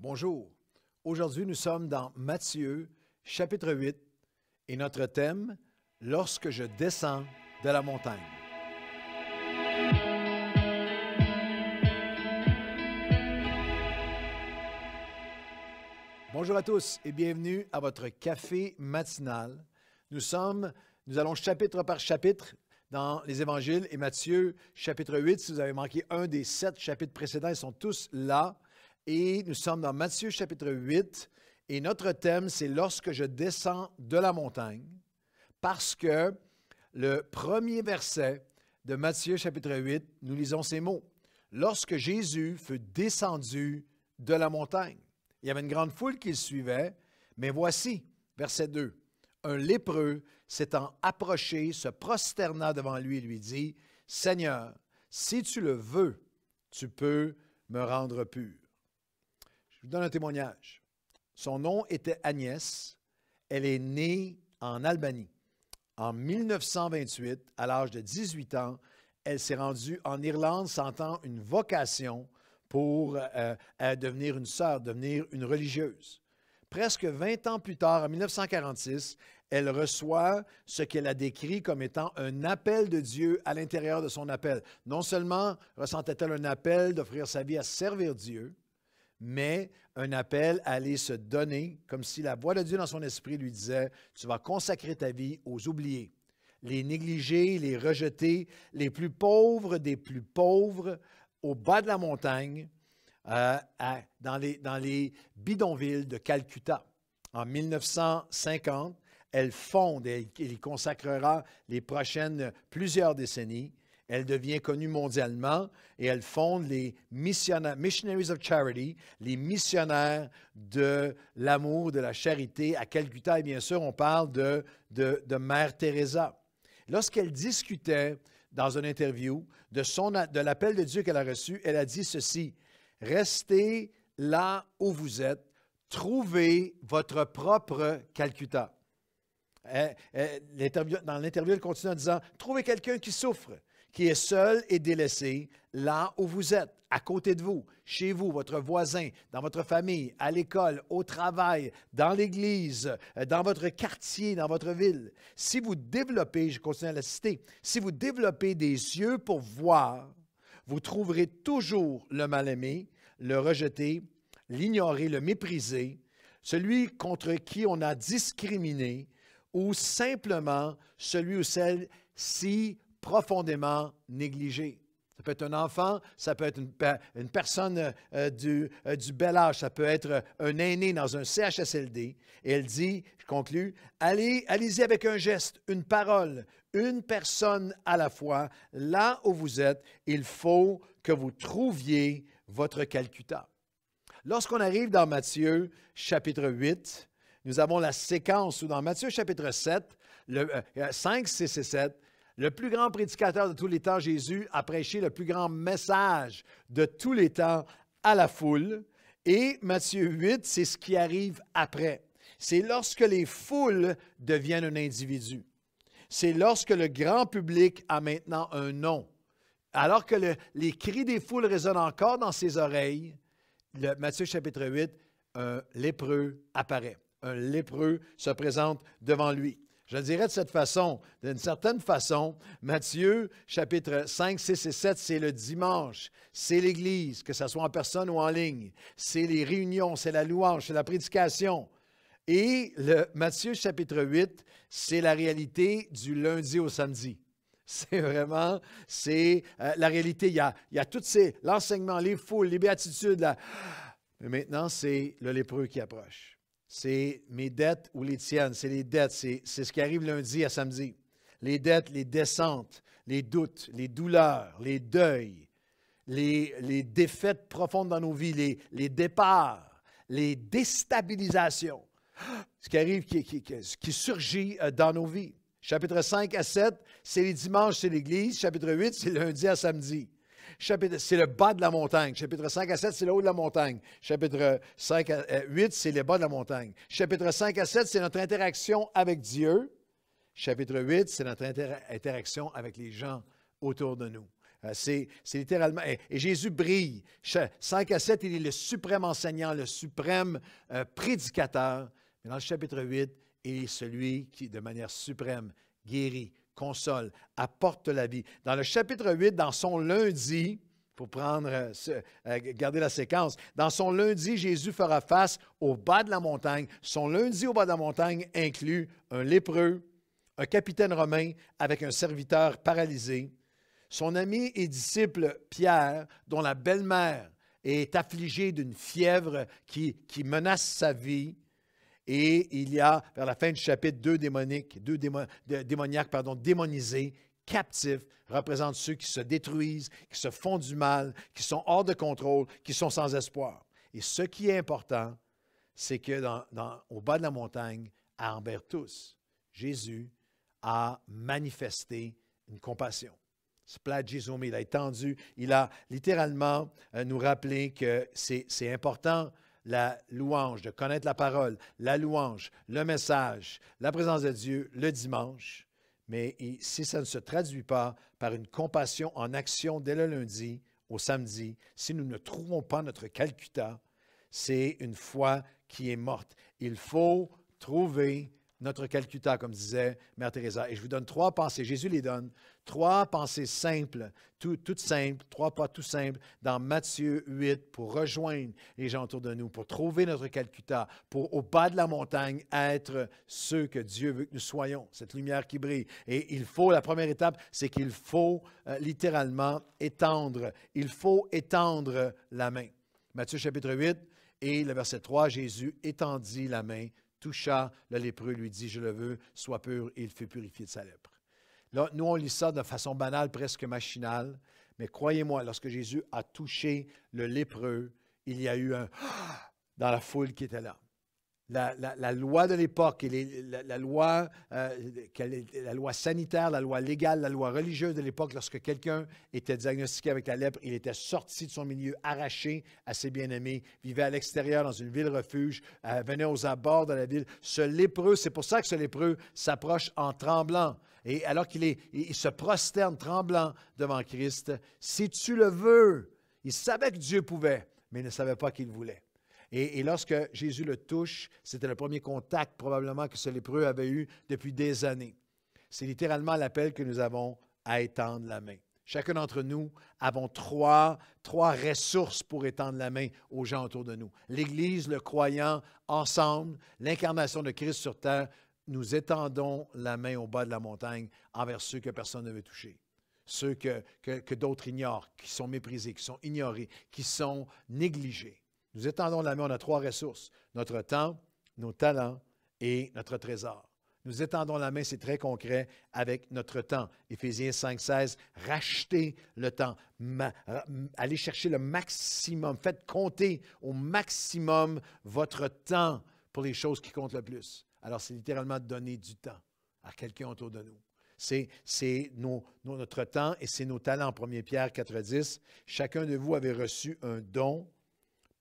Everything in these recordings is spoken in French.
Bonjour. Aujourd'hui, nous sommes dans Matthieu, chapitre 8, et notre thème, « Lorsque je descends de la montagne ». Bonjour à tous et bienvenue à votre café matinal. Nous allons chapitre par chapitre dans les évangiles et Matthieu, chapitre 8. Si vous avez manqué un des 7 chapitres précédents, ils sont tous là. Et nous sommes dans Matthieu chapitre 8 et notre thème, c'est « Lorsque je descends de la montagne » parce que le premier verset de Matthieu chapitre 8, nous lisons ces mots. « Lorsque Jésus fut descendu de la montagne. » Il y avait une grande foule qui le suivait, mais voici, verset 2, « Un lépreux s'étant approché, se prosterna devant lui et lui dit, « Seigneur, si tu le veux, tu peux me rendre pur. » Je vous donne un témoignage. Son nom était Agnès. Elle est née en Albanie. En 1928, à l'âge de 18 ans, elle s'est rendue en Irlande sentant une vocation pour devenir une sœur, devenir une religieuse. Presque 20 ans plus tard, en 1946, elle reçoit ce qu'elle a décrit comme étant un appel de Dieu à l'intérieur de son appel. Non seulement ressentait-elle un appel d'offrir sa vie à servir Dieu, mais un appel à aller se donner, comme si la voix de Dieu dans son esprit lui disait, « Tu vas consacrer ta vie aux oubliés, les négligés, les rejetés, les plus pauvres des plus pauvres, au bas de la montagne, dans les bidonvilles de Calcutta. » En 1950, elle fonde et elle y consacrera les prochaines plusieurs décennies. Elle devient connue mondialement et elle fonde les Missionaries of Charity, les missionnaires de l'amour, de la charité à Calcutta. Et bien sûr, on parle de Mère Teresa. Lorsqu'elle discutait dans une interview de l'appel de Dieu qu'elle a reçu, elle a dit ceci, « Restez là où vous êtes, trouvez votre propre Calcutta. » Dans l'interview, elle continue en disant, « Trouvez quelqu'un qui souffre, qui est seul et délaissé, là où vous êtes, à côté de vous, chez vous, votre voisin, dans votre famille, à l'école, au travail, dans l'église, dans votre quartier, dans votre ville. Si vous développez, je continue à la citer, si vous développez des yeux pour voir, vous trouverez toujours le mal-aimé, le rejeté, l'ignorer, le mépriser, celui contre qui on a discriminé, ou simplement celui ou celle si profondément négligé. Ça peut être un enfant, ça peut être une personne du bel âge, ça peut être un aîné dans un CHSLD. Et elle dit, je conclus, allez-y avec un geste, une parole, une personne à la fois. Là où vous êtes, il faut que vous trouviez votre Calcutta. Lorsqu'on arrive dans Matthieu chapitre 8, nous avons la séquence où dans Matthieu chapitre 7, 5, 6 et 7, le plus grand prédicateur de tous les temps, Jésus, a prêché le plus grand message de tous les temps à la foule. Et Matthieu 8, c'est ce qui arrive après. C'est lorsque les foules deviennent un individu. C'est lorsque le grand public a maintenant un nom. Alors que les cris des foules résonnent encore dans ses oreilles, Matthieu chapitre 8, un lépreux apparaît. Un lépreux se présente devant lui. Je le dirais de cette façon, d'une certaine façon, Matthieu, chapitre 5, 6 et 7, c'est le dimanche, c'est l'Église, que ce soit en personne ou en ligne, c'est les réunions, c'est la louange, c'est la prédication. Et Matthieu, chapitre 8, c'est la réalité du lundi au samedi. C'est vraiment, la réalité, il y a tout l'enseignement, les foules, les béatitudes. Mais maintenant, c'est le lépreux qui approche. C'est mes dettes ou les tiennes, c'est les dettes, c'est ce qui arrive lundi à samedi. Les dettes, les descentes, les doutes, les douleurs, les deuils, les défaites profondes dans nos vies, les départs, les déstabilisations, ce qui arrive, qui surgit dans nos vies. Chapitre 5 à 7, c'est les dimanches, c'est l'Église. Chapitre 8, c'est lundi à samedi. C'est le bas de la montagne. Chapitre 5 à 7, c'est le haut de la montagne. Chapitre 5 à 8, c'est le bas de la montagne. Chapitre 5 à 7, c'est notre interaction avec Dieu. Chapitre 8, c'est notre interaction avec les gens autour de nous. C'est littéralement... Et Jésus brille. 5 à 7, il est le suprême enseignant, le suprême prédicateur. Mais dans le chapitre 8, il est celui qui, de manière suprême, guérit, console, apporte la vie. Dans le chapitre 8, dans son lundi, pour garder la séquence, dans son lundi, Jésus fera face au bas de la montagne. Son lundi au bas de la montagne inclut un lépreux, un capitaine romain avec un serviteur paralysé, son ami et disciple Pierre, dont la belle-mère est affligée d'une fièvre qui menace sa vie. Et il y a, vers la fin du chapitre, deux démoniaques, démonisés, captifs, représentent ceux qui se détruisent, qui se font du mal, qui sont hors de contrôle, qui sont sans espoir. Et ce qui est important, c'est que au bas de la montagne, à Ambertus, Jésus a manifesté une compassion. Splagizomé, il a étendu, il a littéralement nous rappelé que c'est important, la louange, de connaître la parole, la louange, le message, la présence de Dieu le dimanche. Mais si ça ne se traduit pas par une compassion en action dès le lundi au samedi, si nous ne trouvons pas notre Calcutta, c'est une foi qui est morte. Il faut trouver notre Calcutta, comme disait Mère Teresa. Et je vous donne 3 pensées. Jésus les donne. 3 pensées simples, toutes simples, 3 pas tout simples, dans Matthieu 8, pour rejoindre les gens autour de nous, pour trouver notre Calcutta, pour, au bas de la montagne, être ceux que Dieu veut que nous soyons, cette lumière qui brille. Et la première étape, c'est qu'il faut littéralement étendre. Il faut étendre la main. Matthieu chapitre 8 et le verset 3, Jésus étendit la main, toucha le lépreux, lui dit, « Je le veux, sois pur », et il fut purifié de sa lèpre. Là, nous, on lit ça de façon banale, presque machinale, mais croyez-moi, lorsque Jésus a touché le lépreux, il y a eu un « dans la foule qui était là. La loi de l'époque, la loi sanitaire, la loi légale, la loi religieuse de l'époque, lorsque quelqu'un était diagnostiqué avec la lèpre, il était sorti de son milieu, arraché à ses bien-aimés, vivait à l'extérieur dans une ville refuge, venait aux abords de la ville. Ce lépreux, c'est pour ça que ce lépreux s'approche en tremblant. Et alors il se prosterne tremblant devant Christ. Si tu le veux, il savait que Dieu pouvait, mais il ne savait pas qu'il voulait. Et lorsque Jésus le touche, c'était le premier contact probablement que ce lépreux avait eu depuis des années. C'est littéralement l'appel que nous avons à étendre la main. Chacun d'entre nous avons trois ressources pour étendre la main aux gens autour de nous. L'Église, le croyant, ensemble, l'incarnation de Christ sur terre, nous étendons la main au bas de la montagne envers ceux que personne ne veut toucher. Ceux que d'autres ignorent, qui sont méprisés, qui sont ignorés, qui sont négligés. Nous étendons la main, on a 3 ressources, notre temps, nos talents et notre trésor. Nous étendons la main, c'est très concret, avec notre temps. Éphésiens 5,16, rachetez le temps, allez chercher le maximum, faites compter au maximum votre temps pour les choses qui comptent le plus. Alors, c'est littéralement donner du temps à quelqu'un autour de nous. C'est notre temps et c'est nos talents. 1 Pierre 4,10, chacun de vous avait reçu un don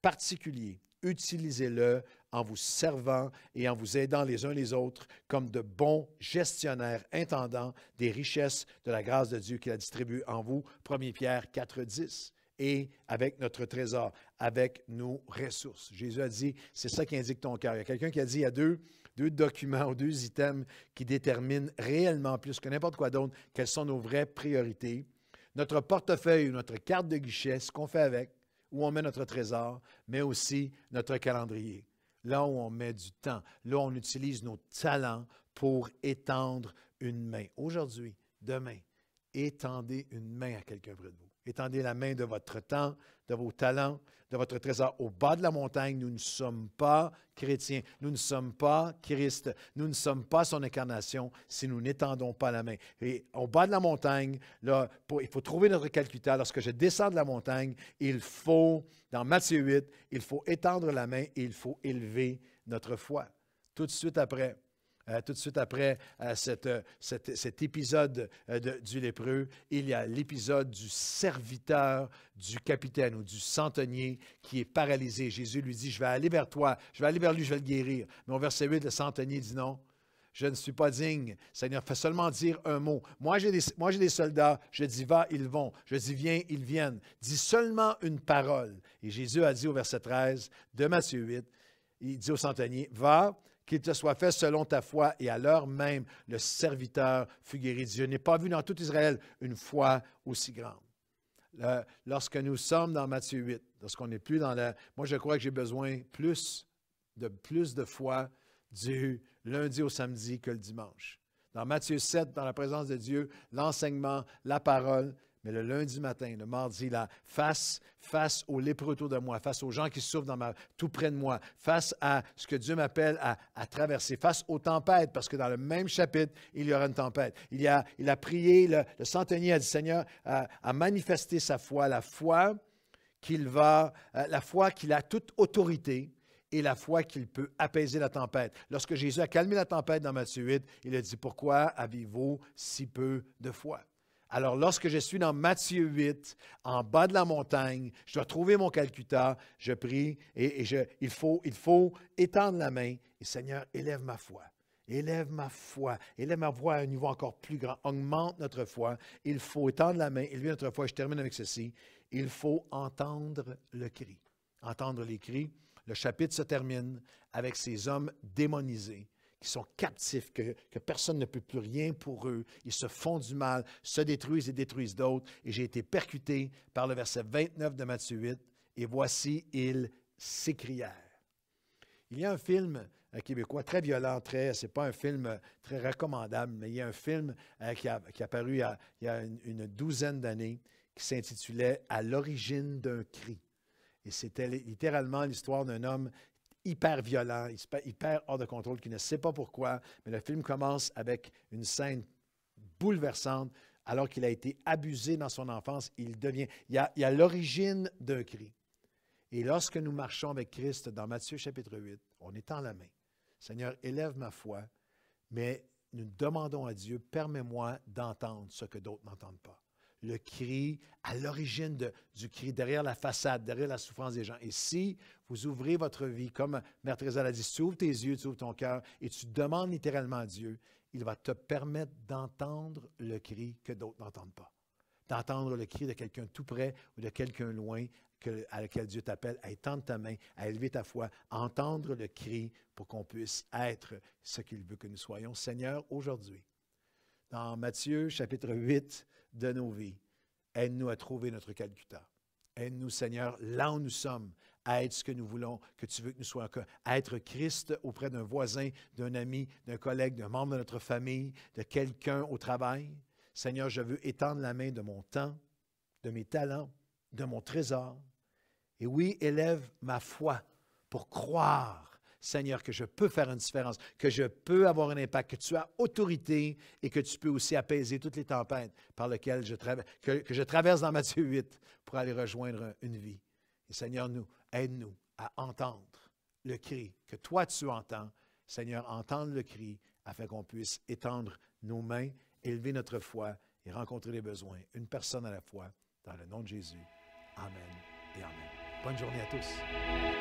particulier. Utilisez-le en vous servant et en vous aidant les uns les autres comme de bons gestionnaires intendants des richesses de la grâce de Dieu qu'il a distribuées en vous. 1 Pierre 4,10. Et avec notre trésor, avec nos ressources. Jésus a dit, c'est ça qui indique ton cœur. Il y a quelqu'un qui a dit, il y a deux documents ou 2 items qui déterminent réellement plus que n'importe quoi d'autre quelles sont nos vraies priorités. Notre portefeuille ou notre carte de guichet, ce qu'on fait avec, où on met notre trésor, mais aussi notre calendrier. Là où on met du temps, là où on utilise nos talents pour étendre une main. Aujourd'hui, demain, étendez une main à quelqu'un près de vous. Étendez la main de votre temps, de vos talents, de votre trésor. Au bas de la montagne, nous ne sommes pas chrétiens, nous ne sommes pas Christ, nous ne sommes pas son incarnation si nous n'étendons pas la main. Et au bas de la montagne, là, il faut trouver notre Calcutta. Lorsque je descends de la montagne, il faut, dans Matthieu 8, il faut étendre la main et il faut élever notre foi. Tout de suite après cet épisode du lépreux, il y a l'épisode du serviteur du capitaine ou du centenier qui est paralysé. Jésus lui dit, je vais aller vers toi, je vais aller vers lui, je vais le guérir. Mais au verset 8, le centenier dit non, Je ne suis pas digne. Seigneur, fais seulement dire un mot. Moi, j'ai des soldats. Je dis va, ils vont. Je dis viens, ils viennent. Dis seulement une parole. Et Jésus a dit au verset 13 de Matthieu 8, il dit au centenier, va, qu'il te soit fait selon ta foi. Et à l'heure même, le serviteur fut guéri. Je n'ai pas vu dans tout Israël une foi aussi grande. Lorsque nous sommes dans Matthieu 8, lorsqu'on n'est plus dans la... Moi, je crois que j'ai besoin plus de foi du lundi au samedi que le dimanche. Dans Matthieu 7, dans la présence de Dieu, l'enseignement, la parole, mais le lundi matin, le mardi, là, face aux lépreux autour de moi, face aux gens qui souffrent tout près de moi, face à ce que Dieu m'appelle à traverser, face aux tempêtes, parce que dans le même chapitre, il y aura une tempête. Il a prié, le centenier a dit, Seigneur, a manifesté sa foi, la foi qu'il a toute autorité, et la foi qu'il peut apaiser la tempête. Lorsque Jésus a calmé la tempête dans Matthieu 8, il a dit, pourquoi avez-vous si peu de foi? Alors, lorsque je suis dans Matthieu 8, en bas de la montagne, je dois trouver mon Calcutta, je prie et il faut étendre la main et Seigneur, élève ma foi. Élève ma foi à un niveau encore plus grand, augmente notre foi. Il faut étendre la main, élever notre foi. Je termine avec ceci. Il faut entendre le cri. Entendre les cris. Le chapitre se termine avec ces hommes démonisés qui sont captifs, que personne ne peut plus rien pour eux. Ils se font du mal, se détruisent et détruisent d'autres. Et j'ai été percuté par le verset 29 de Matthieu 8. Et voici, ils s'écrièrent. Il y a un film québécois très violent, c'est pas un film très recommandable, mais il y a un film qui a apparu il y a une douzaine d'années qui s'intitulait « À l'origine d'un cri ». Et c'était littéralement l'histoire d'un homme hyper violent, hyper hors de contrôle, qui ne sait pas pourquoi, mais le film commence avec une scène bouleversante. Alors qu'il a été abusé dans son enfance, il y a l'origine d'un cri. Et lorsque nous marchons avec Christ dans Matthieu chapitre 8, on étend la main. Seigneur, élève ma foi, mais nous demandons à Dieu, permets-moi d'entendre ce que d'autres n'entendent pas. Le cri, à l'origine du cri, derrière la façade, derrière la souffrance des gens. Et si vous ouvrez votre vie, comme Mère Thérèse l'a dit, si tu ouvres tes yeux, tu ouvres ton cœur et tu demandes littéralement à Dieu, il va te permettre d'entendre le cri que d'autres n'entendent pas. D'entendre le cri de quelqu'un tout près ou de quelqu'un loin à lequel Dieu t'appelle à étendre ta main, à élever ta foi, à entendre le cri pour qu'on puisse être ce qu'il veut que nous soyons. Seigneur, aujourd'hui, dans Matthieu chapitre 8 de nos vies, aide-nous à trouver notre Calcutta. Aide-nous, Seigneur, là où nous sommes, à être ce que nous voulons, que tu veux que nous soyons, à être Christ auprès d'un voisin, d'un ami, d'un collègue, d'un membre de notre famille, de quelqu'un au travail. Seigneur, je veux étendre la main de mon temps, de mes talents, de mon trésor. Et oui, élève ma foi pour croire, Seigneur, que je peux faire une différence, que je peux avoir un impact, que tu as autorité et que tu peux aussi apaiser toutes les tempêtes par lesquelles que je traverse dans Matthieu 8 pour aller rejoindre une vie. Et Seigneur, aide-nous à entendre le cri que toi tu entends. Seigneur, entendre le cri afin qu'on puisse étendre nos mains, élever notre foi et rencontrer les besoins, une personne à la fois, dans le nom de Jésus. Amen et amen. Bonne journée à tous.